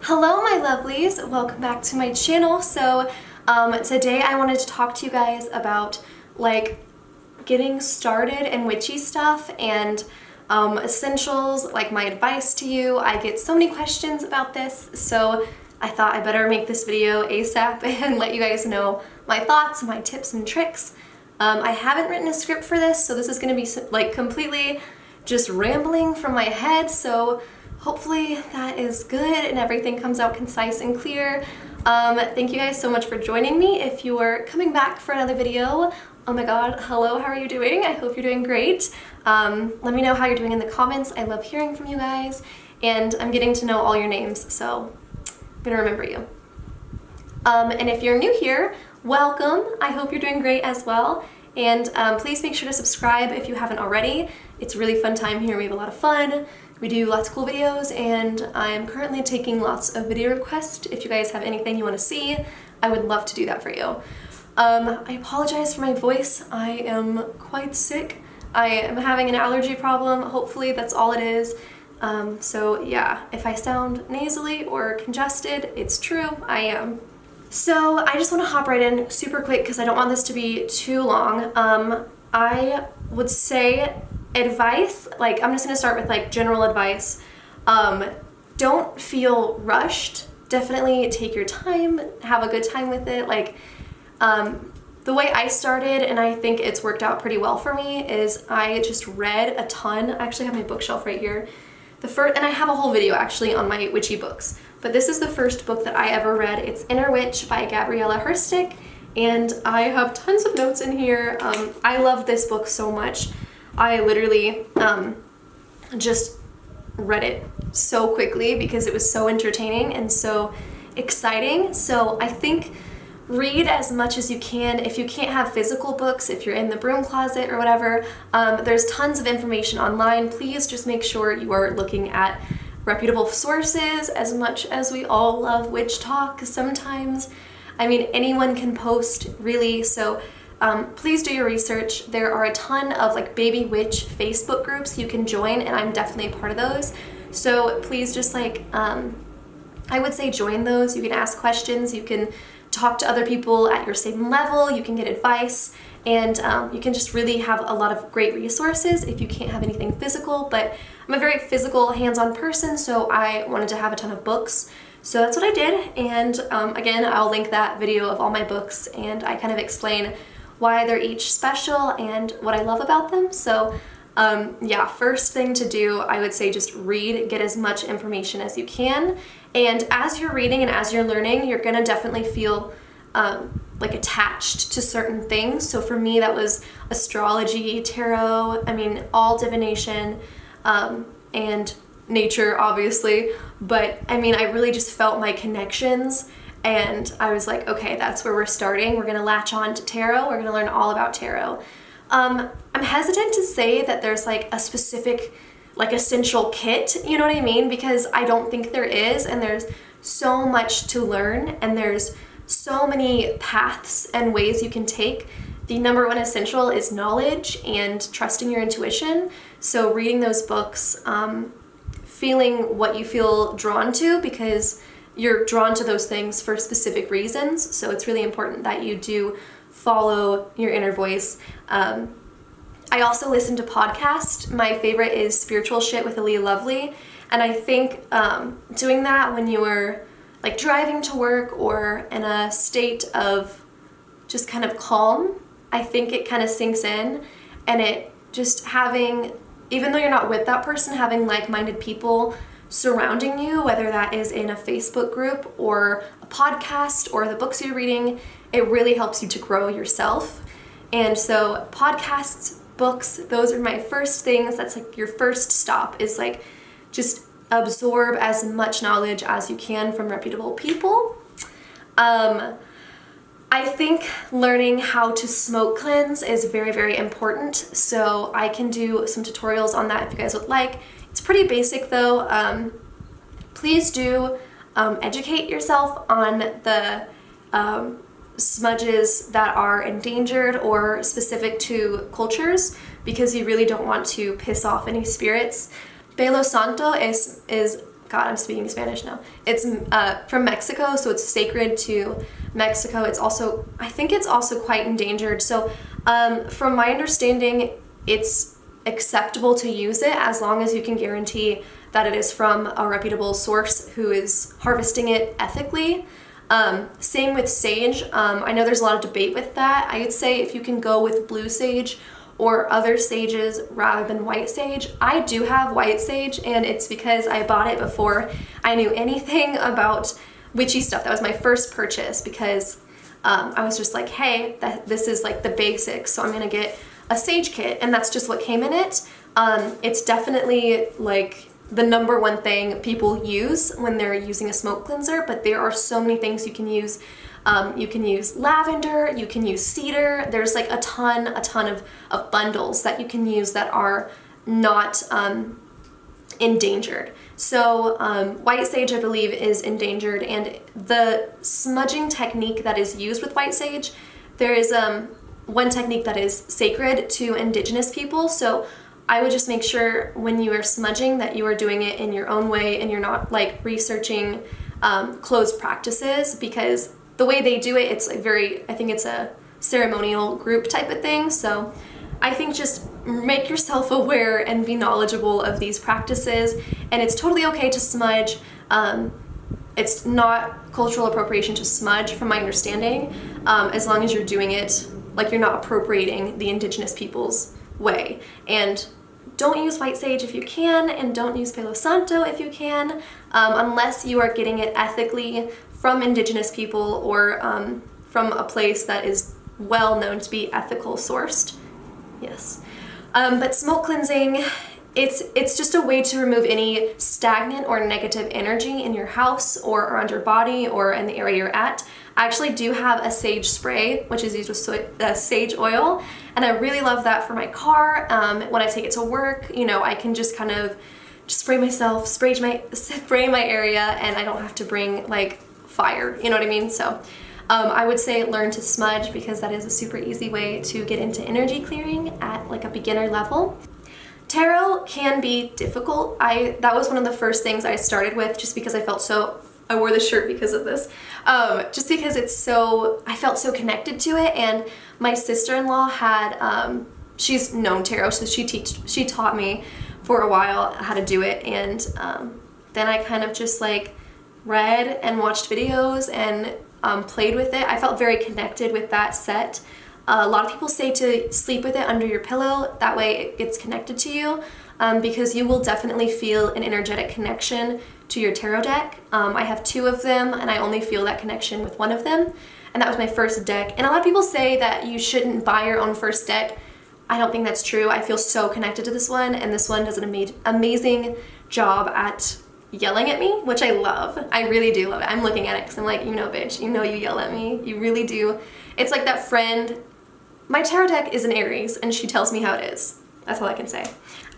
Hello my lovelies, welcome back to my channel. So today I wanted to talk to you guys about like getting started in witchy stuff and essentials, like my advice to you. I get so many questions about this, so I thought I better make this video ASAP and let you guys know my thoughts, my tips and tricks. I haven't written a script for this, so this is going to be like completely just rambling from my head, so hopefully that is good and everything comes out concise and clear. Thank you guys so much for joining me. If you are coming back for another video, oh my god, hello, how are you doing? I hope you're doing great. Let me know how you're doing in the comments. I love hearing from you guys, and I'm getting to know all your names, so I'm gonna remember you. And if you're new here, welcome. I hope you're doing great as well. And please make sure to subscribe if you haven't already. It's a really fun time here. We have a lot of fun. We do lots of cool videos, and I'm currently taking lots of video requests. If you guys have anything you want to see, I would love to do that for you. I apologize for my voice. I am quite sick. I am having an allergy problem. Hopefully that's all it is. So yeah, if I sound nasally or congested, it's true, I am. So I just want to hop right in super quick because I don't want this to be too long. I would say advice, like I'm just going to start with like general advice. Don't feel rushed. Definitely take your time, have a good time with it. Like the way I started, and I think it's worked out pretty well for me, is I just read a ton. I actually have my bookshelf right here. And I have a whole video actually on my witchy books. But this is the first book that I ever read. It's Inner Witch by Gabriella Herstick, and I have tons of notes in here. I love this book so much. I literally just read it so quickly because it was so entertaining and so exciting. So I think read as much as you can. If you can't have physical books, if you're in the broom closet or whatever, there's tons of information online. Please just make sure you are looking at reputable sources, as much as we all love witch talk sometimes. I mean, anyone can post, really, so please do your research. There are a ton of like baby witch Facebook groups you can join, and I'm definitely a part of those. So please just like, I would say join those. You can ask questions, you can talk to other people at your same level, you can get advice, and you can just really have a lot of great resources if you can't have anything physical. But I'm a very physical, hands-on person, so I wanted to have a ton of books. So that's what I did, and again, I'll link that video of all my books, and I kind of explain why they're each special and what I love about them. So yeah, first thing to do, I would say just read, get as much information as you can, and as you're reading and as you're learning, you're gonna definitely feel like attached to certain things. So for me, that was astrology, tarot, I mean, all divination, and nature, obviously. But I mean, I really just felt my connections, and I was like, okay, that's where we're starting. We're gonna latch on to tarot. We're gonna learn all about tarot. I'm hesitant to say that there's like a specific like essential kit, you know what I mean? Because I don't think there is, and there's so much to learn, and there's so many paths and ways you can take. The number one essential is knowledge and trusting your intuition. So reading those books, feeling what you feel drawn to, because you're drawn to those things for specific reasons. So it's really important that you do follow your inner voice. I also listen to podcasts. My favorite is Spiritual Shit with Alea Lovely. And I think doing that when you're like driving to work or in a state of just kind of calm, I think it kind of sinks in, and it just having, even though you're not with that person, having like-minded people surrounding you, whether that is in a Facebook group or a podcast or the books you're reading, it really helps you to grow yourself. And so podcasts, books, those are my first things. That's like your first stop, is like just absorb as much knowledge as you can from reputable people. I think learning how to smoke cleanse is very, very important. So I can do some tutorials on that if you guys would like. It's pretty basic though. Please do educate yourself on the smudges that are endangered or specific to cultures, because you really don't want to piss off any spirits. Palo Santo is God, I'm speaking Spanish now. It's from Mexico, so it's sacred to Mexico. It's also, I think it's also quite endangered. So from my understanding, it's acceptable to use it as long as you can guarantee that it is from a reputable source who is harvesting it ethically. Same with sage. I know there's a lot of debate with that. I would say if you can go with blue sage or other sages rather than white sage. I do have white sage, and it's because I bought it before I knew anything about witchy stuff. That was my first purchase because I was just like, hey, this is like the basics, so I'm gonna get a sage kit, and that's just what came in it. It's definitely like the number one thing people use when they're using a smoke cleanser, but there are so many things you can use. You can use lavender, you can use cedar. There's like a ton of bundles that you can use that are not endangered. So white sage, I believe, is endangered, and the smudging technique that is used with white sage, there is one technique that is sacred to indigenous people. So I would just make sure when you are smudging that you are doing it in your own way and you're not like researching closed practices, because the way they do it, it's like I think it's a ceremonial group type of thing. So I think just make yourself aware and be knowledgeable of these practices, and it's totally okay to smudge. It's not cultural appropriation to smudge from my understanding, as long as you're doing it like you're not appropriating the indigenous people's way. And don't use white sage if you can, and don't use Palo Santo if you can, unless you are getting it ethically from indigenous people or from a place that is well known to be ethical sourced. Yes. But smoke cleansing, it's just a way to remove any stagnant or negative energy in your house or around your body or in the area you're at. I actually do have a sage spray, which is used with sage oil, and I really love that for my car. When I take it to work, you know, I can just kind of just spray myself, spray my area, and I don't have to bring like fire, you know what I mean? So I would say learn to smudge, because that is a super easy way to get into energy clearing at like a beginner level. Tarot can be difficult. That was one of the first things I started with, just because I wore this shirt because of this, just because I felt so connected to it. And my sister-in-law had, she's known tarot, so she taught me for a while how to do it, and then I kind of just like read and watched videos and played with it. I felt very connected with that set. A lot of people say to sleep with it under your pillow, that way it gets connected to you, because you will definitely feel an energetic connection to your tarot deck. I have 2 of them, and I only feel that connection with one of them, and that was my first deck. And a lot of people say that you shouldn't buy your own first deck. I don't think that's true. I feel so connected to this one, and this one does an amazing job at yelling at me, which I love. I really do love it. I'm looking at it because I'm like, you know, bitch, you know you yell at me. You really do. It's like that friend. My tarot deck is an Aries, and she tells me how it is. That's all I can say.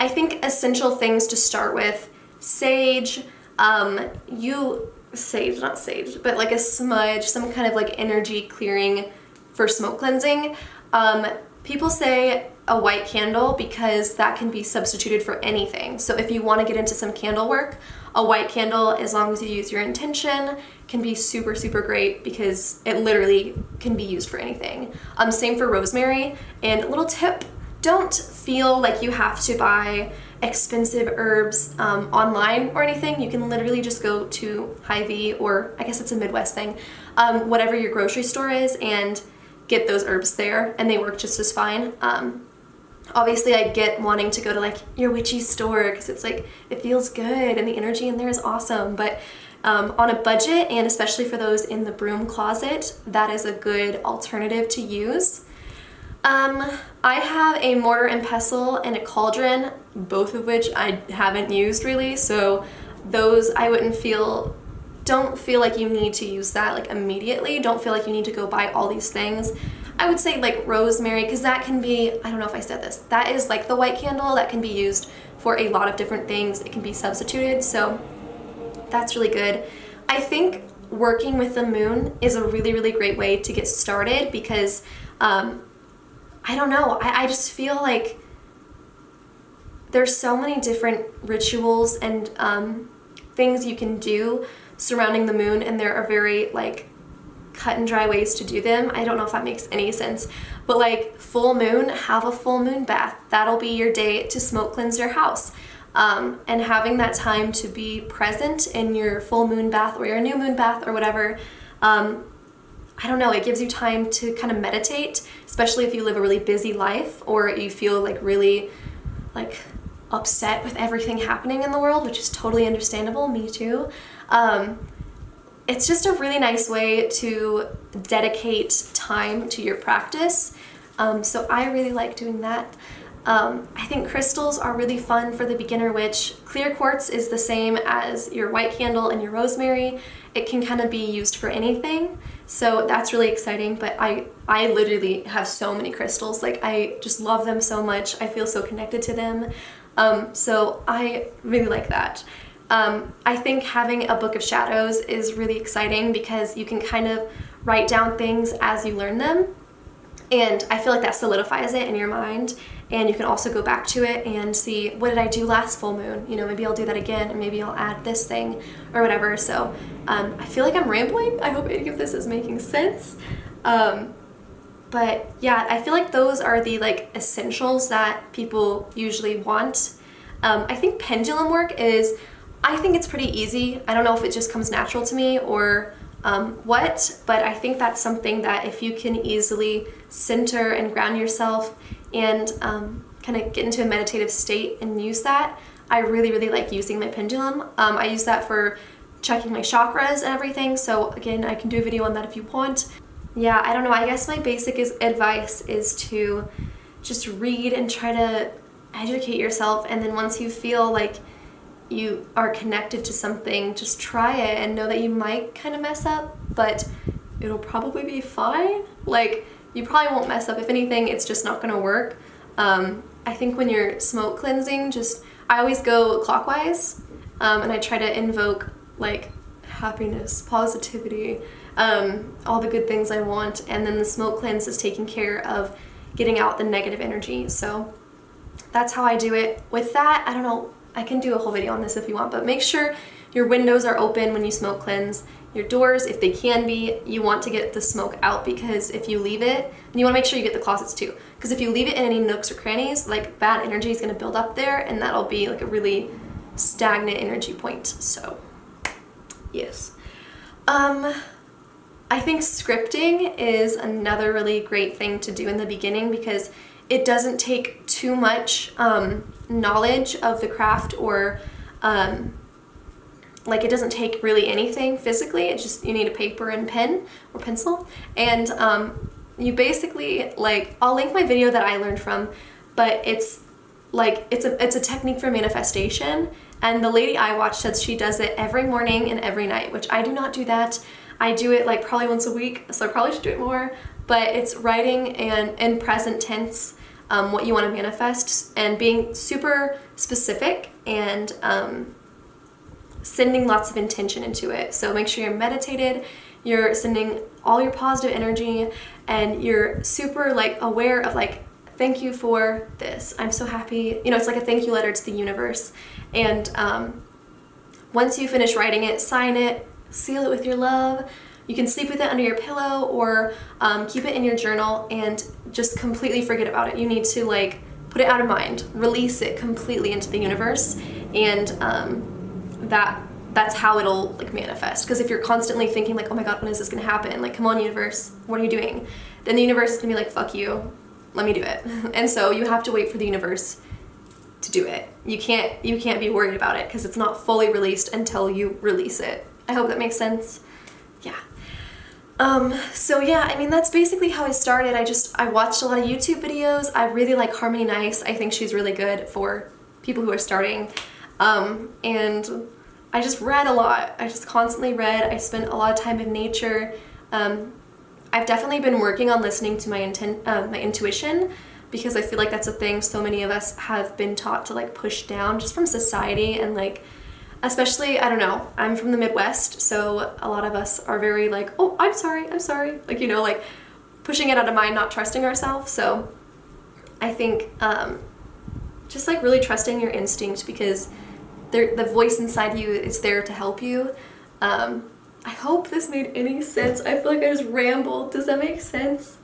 I think essential things to start with: sage, not sage, but like a smudge, some kind of like energy clearing for smoke cleansing. People say a white candle, because that can be substituted for anything. So if you want to get into some candle work, a white candle, as long as you use your intention, can be super, super great, because it literally can be used for anything. Same for rosemary. And a little tip, don't feel like you have to buy expensive herbs online or anything. You can literally just go to Hy-Vee, or I guess it's a Midwest thing, whatever your grocery store is, and get those herbs there, and they work just as fine. Obviously I get wanting to go to like your witchy store, because it's like, it feels good and the energy in there is awesome, but on a budget, and especially for those in the broom closet, that is a good alternative to use. I have a mortar and pestle and a cauldron, both of which I haven't used really, so those don't feel like you need to use that like immediately. Don't feel like you need to go buy all these things. I would say like rosemary, because that can be, I don't know if I said this, that is like the white candle that can be used for a lot of different things. It can be substituted, so that's really good. I think working with the moon is a really, really great way to get started, because I don't know, I just feel like there's so many different rituals and things you can do surrounding the moon, and there are very like cut and dry ways to do them. I don't know if that makes any sense, but like full moon, have a full moon bath. That'll be your day to smoke cleanse your house. And having that time to be present in your full moon bath or your new moon bath or whatever, I don't know, it gives you time to kind of meditate, especially if you live a really busy life or you feel like really like upset with everything happening in the world, which is totally understandable, me too. It's just a really nice way to dedicate time to your practice. So I really like doing that. I think crystals are really fun for the beginner witch. Clear quartz is the same as your white candle and your rosemary. It can kind of be used for anything. So that's really exciting, but I literally have so many crystals. Like I just love them so much. I feel so connected to them. So I really like that. I think having a book of shadows is really exciting because you can kind of write down things as you learn them. And I feel like that solidifies it in your mind. And you can also go back to it and see, what did I do last full moon? You know, maybe I'll do that again, and maybe I'll add this thing or whatever. So I feel like I'm rambling. I hope any of this is making sense. But yeah, I feel like those are the like essentials that people usually want. I think pendulum work is, I think it's pretty easy. I don't know if it just comes natural to me or what, but I think that's something that if you can easily center and ground yourself and kind of get into a meditative state and use that, I really, really like using my pendulum. I use that for checking my chakras and everything, so again, I can do a video on that if you want. Yeah, I don't know, I guess my basic advice is to just read and try to educate yourself, and then once you feel like you are connected to something, just try it and know that you might kind of mess up, but it'll probably be fine. Like, you probably won't mess up. If anything, it's just not gonna work. I think when you're smoke cleansing, I always go clockwise, and I try to invoke like happiness, positivity, all the good things I want, and then the smoke cleanse is taking care of getting out the negative energy. So that's how I do it. With that, I don't know, I can do a whole video on this if you want, but make sure your windows are open when you smoke cleanse. Your doors, if they can be, you want to get the smoke out, because if you leave it, and you want to make sure you get the closets too, because if you leave it in any nooks or crannies, like bad energy is going to build up there, and that'll be like a really stagnant energy point. So yes. I think scripting is another really great thing to do in the beginning, because it doesn't take too much knowledge of the craft, or like it doesn't take really anything physically. It's just, you need a paper and pen or pencil, and you basically, like, I'll link my video that I learned from, but it's like, it's a technique for manifestation, and the lady I watched said she does it every morning and every night, which I do not do that. I do it like probably once a week, so I probably should do it more, but it's writing and in present tense what you want to manifest, and being super specific, and sending lots of intention into it. So make sure you're meditated, you're sending all your positive energy, and you're super like aware of like, thank you for this, I'm so happy. You know, it's like a thank you letter to the universe. And once you finish writing it, sign it, seal it with your love. You can sleep with it under your pillow, or keep it in your journal and just completely forget about it. You need to like put it out of mind, release it completely into the universe, and that's how it'll like manifest. Because if you're constantly thinking like, oh my god, when is this gonna happen? Like, come on universe, what are you doing? Then the universe is gonna be like, fuck you, let me do it. And so you have to wait for the universe to do it. You can't be worried about it, because it's not fully released until you release it. I hope that makes sense. Yeah. So yeah, I mean, that's basically how I started. I watched a lot of YouTube videos. I really like Harmony Nice. I think she's really good for people who are starting. And I just read a lot. I just constantly read. I spent a lot of time in nature. I've definitely been working on listening to my intuition, because I feel like that's a thing so many of us have been taught to like push down just from society, and like, especially, I don't know, I'm from the Midwest, so a lot of us are very like, oh, I'm sorry, like, you know, like pushing it out of mind, not trusting ourselves. So I think just like really trusting your instinct, because the voice inside you is there to help you. I hope this made any sense. I feel like I just rambled. Does that make sense?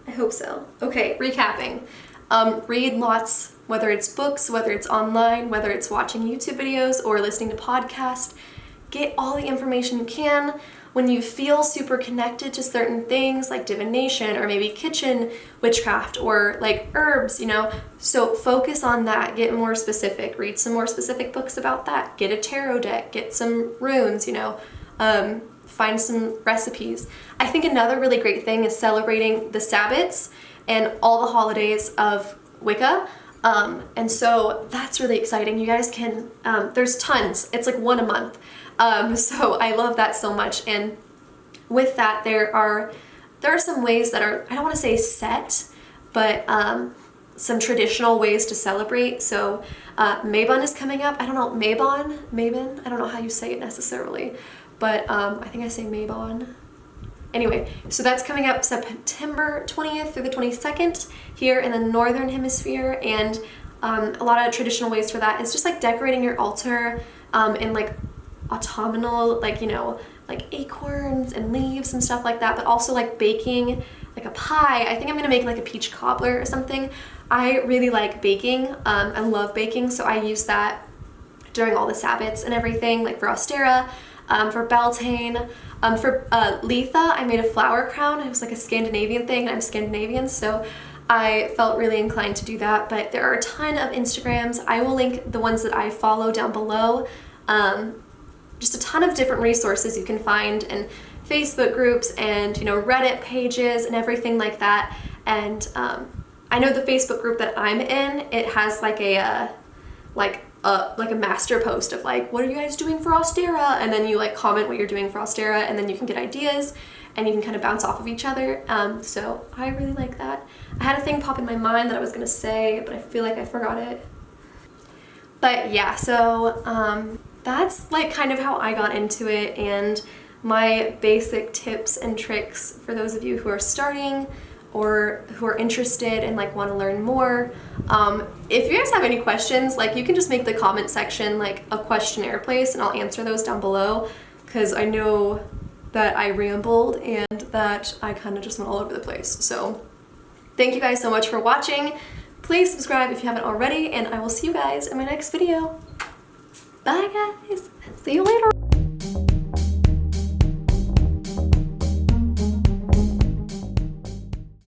I hope so. Okay, recapping. Read lots, whether it's books, whether it's online, whether it's watching YouTube videos or listening to podcasts. Get all the information you can. When you feel super connected to certain things like divination or maybe kitchen witchcraft or like herbs, you know, so focus on that, get more specific, read some more specific books about that, get a tarot deck, get some runes, you know, find some recipes. I think another really great thing is celebrating the Sabbats and all the holidays of Wicca. And so that's really exciting. You guys can, there's tons, it's like one a month. So I love that so much, and with that there are some ways that are, I don't want to say set, but some traditional ways to celebrate. So Mabon is coming up. I don't know, Mabon, I don't know how you say it necessarily, but I think I say Mabon. Anyway, so that's coming up September 20th through the 22nd here in the Northern Hemisphere, and a lot of traditional ways for that is just like decorating your altar in like autumnal, like, you know, like acorns and leaves and stuff like that, but also like baking like a pie. I think I'm gonna make like a peach cobbler or something. I really like baking. I love baking, so I use that during all the Sabbats and everything, like for Ostera, for Beltane. For Letha, I made a flower crown. It was like a Scandinavian thing, and I'm Scandinavian, so I felt really inclined to do that. But there are a ton of Instagrams. I will link the ones that I follow down below. Just a ton of different resources you can find, and Facebook groups and, you know, Reddit pages and everything like that. And I know the Facebook group that I'm in, it has like a master post of like, what are you guys doing for Ostera? And then you like comment what you're doing for Ostera, and then you can get ideas and you can kind of bounce off of each other. So I really like that. I had a thing pop in my mind that I was gonna say, but I feel like I forgot it. But yeah, so that's like kind of how I got into it, and my basic tips and tricks for those of you who are starting or who are interested and like want to learn more. If you guys have any questions, like you can just make the comment section like a questionnaire place, and I'll answer those down below, because I know that I rambled and that I kind of just went all over the place. So thank you guys so much for watching. Please subscribe if you haven't already, and I will see you guys in my next video. Bye guys, see you later.